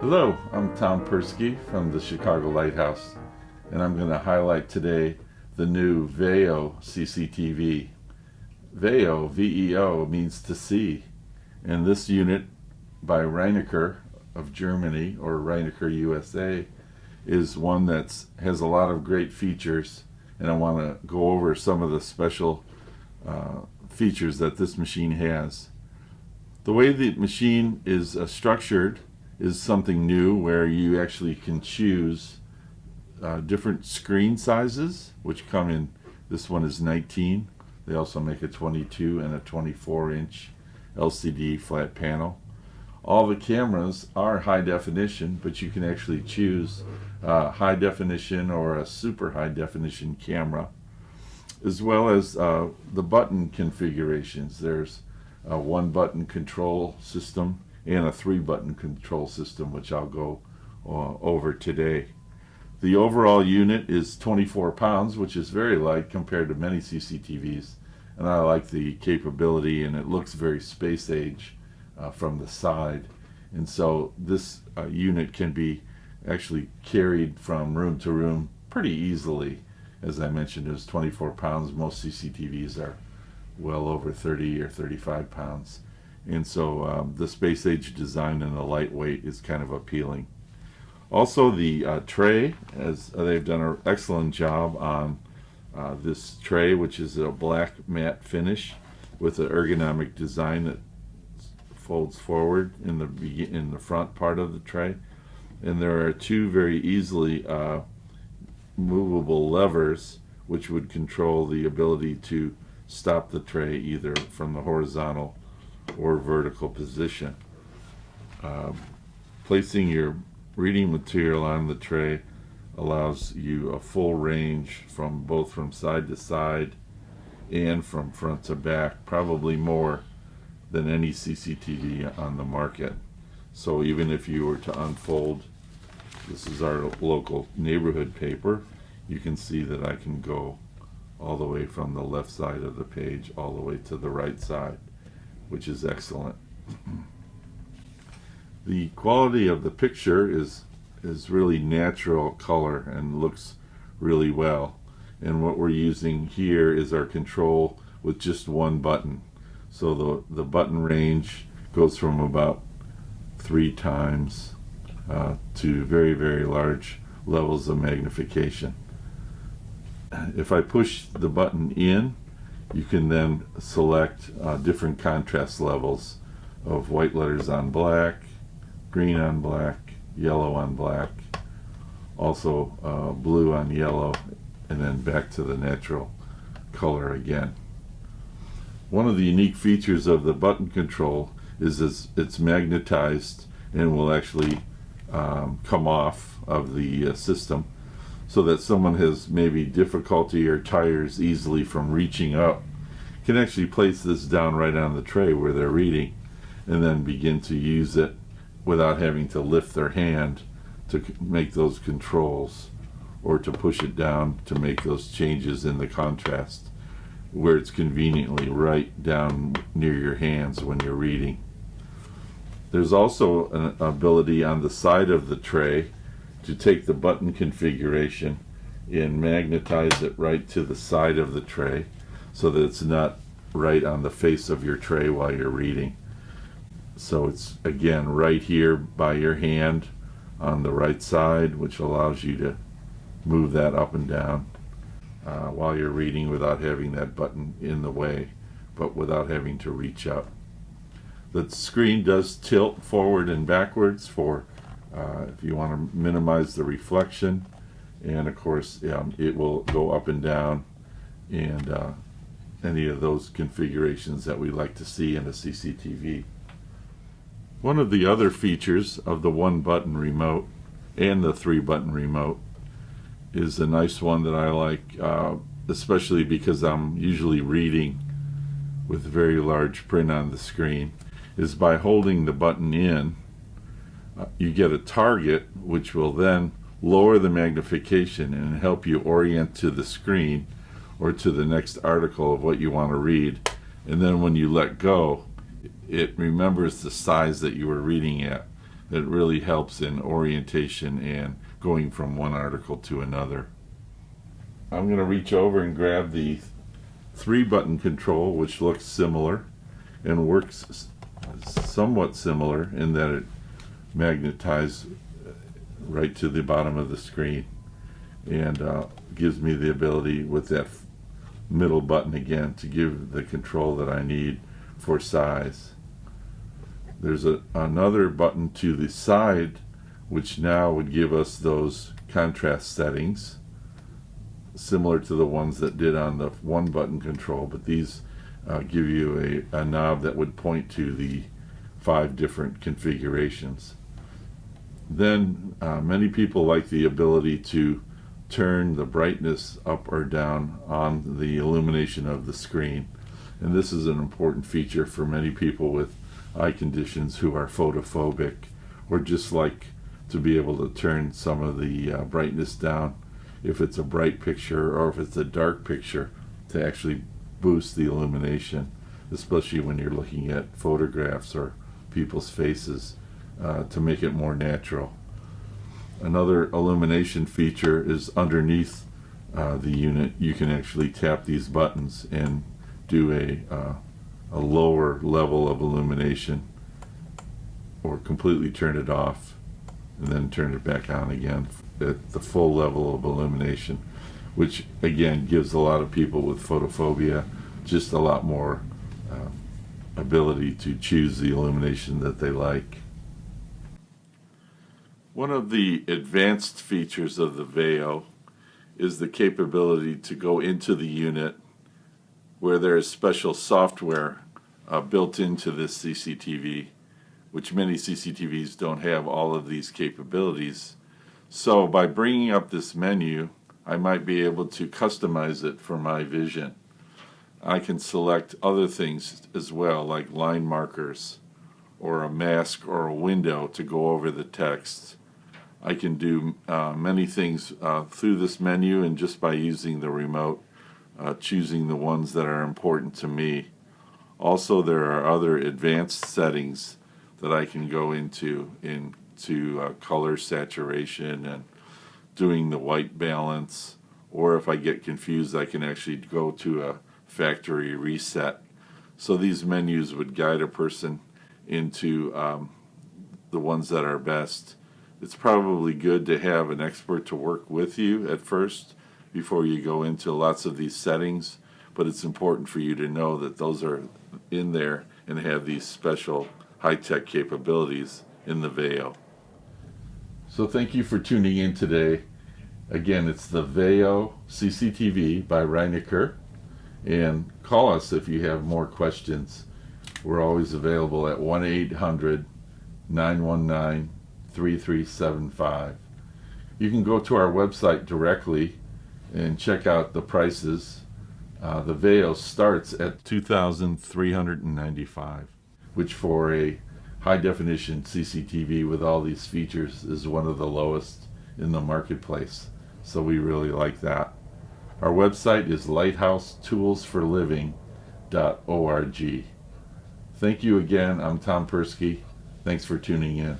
Hello, I'm Tom Perski from the Chicago Lighthouse, and I'm going to highlight today the new Veo CCTV. Veo, V-E-O, means to see, and this unit by Reinecker of Germany, or Reinecker USA, is one that has a lot of great features, and I want to go over some of the special features that this machine has. The way the machine is structured is something new, where you actually can choose different screen sizes, which come in. This one is 19. They also make a 22 and a 24-inch LCD flat panel. All the cameras are high definition, but you can actually choose high definition or a super high definition camera, as well as the button configurations. There's a 1-button control system and a 3-button control system, which I'll go over today. The overall unit is 24 pounds, which is very light compared to many CCTVs, and I like the capability, and it looks very space age from the side. And so this unit can be actually carried from room to room pretty easily. As I mentioned, it was 24 pounds. Most CCTVs are well over 30 or 35 pounds. And so the space age design and the lightweight is kind of appealing. Also, the tray, as they've done an excellent job on this tray, which is a black matte finish with an ergonomic design that folds forward in the front part of the tray. And there are 2 very easily movable levers which would control the ability to stop the tray either from the horizontal or vertical position. Placing your reading material on the tray allows you a full range from side to side and from front to back, probably more than any CCTV on the market. So even if you were to unfold, this is our local neighborhood paper, you can see that I can go all the way from the left side of the page all the way to the right side, which is excellent. The quality of the picture is really natural color and looks really well. And what we're using here is our control with just 1 button. So the button range goes from about 3 times to very, very large levels of magnification. If I push the button in, you can then select different contrast levels of white letters on black, green on black, yellow on black, also blue on yellow, and then back to the natural color again. One of the unique features of the button control is it's magnetized and will actually come off of the system, so that someone has maybe difficulty or tires easily from reaching up can actually place this down right on the tray where they're reading and then begin to use it without having to lift their hand to make those controls or to push it down to make those changes in the contrast, where it's conveniently right down near your hands when you're reading. There's also an ability on the side of the tray to take the button configuration and magnetize it right to the side of the tray so that it's not right on the face of your tray while you're reading. So it's again right here by your hand on the right side, which allows you to move that up and down while you're reading without having that button in the way, but without having to reach up. The screen does tilt forward and backwards for if you want to minimize the reflection, and of course it will go up and down, and any of those configurations that we like to see in a CCTV. One of the other features of the 1-button remote and the 3-button remote is a nice one that I like, especially because I'm usually reading with very large print on the screen, is by holding the button in, you get a target which will then lower the magnification and help you orient to the screen or to the next article of what you want to read. And then when you let go, it remembers the size that you were reading at. It really helps in orientation and going from one article to another. I'm going to reach over and grab the 3-button control, which looks similar and works somewhat similar in that it magnetizes right to the bottom of the screen, and gives me the ability with that middle button again to give the control that I need for size. There's another button to the side which now would give us those contrast settings similar to the ones that did on the 1-button control, but these give you a knob that would point to the 5 different configurations. Then many people like the ability to turn the brightness up or down on the illumination of the screen, and this is an important feature for many people with eye conditions who are photophobic, or just like to be able to turn some of the brightness down if it's a bright picture or if it's a dark picture, to actually boost the illumination, especially when you're looking at photographs or people's faces, to make it more natural. Another illumination feature is underneath the unit. You can actually tap these buttons and do a lower level of illumination, or completely turn it off and then turn it back on again at the full level of illumination, which again gives a lot of people with photophobia just a lot more ability to choose the illumination that they like. One of the advanced features of the Veo is the capability to go into the unit where there is special software built into this CCTV, which many CCTVs don't have all of these capabilities. So by bringing up this menu, I might be able to customize it for my vision. I can select other things as well, like line markers or a mask or a window to go over the text. I can do many things through this menu, and just by using the remote, choosing the ones that are important to me. Also, there are other advanced settings that I can go into color saturation and doing the white balance, or if I get confused, I can actually go to a factory reset. So these menus would guide a person into the ones that are best. It's probably good to have an expert to work with you at first before you go into lots of these settings, but it's important for you to know that those are in there and have these special high-tech capabilities in the Veo. So thank you for tuning in today. Again, it's the Veo CCTV by Reinecker, and call us if you have more questions. We're always available at 1-800-919-3375. You can go to our website directly and check out the prices. The Veo starts at $2,395, which for a high-definition CCTV with all these features is one of the lowest in the marketplace. So we really like that. Our website is lighthousetoolsforliving.org. Thank you again. I'm Tom Perski. Thanks for tuning in.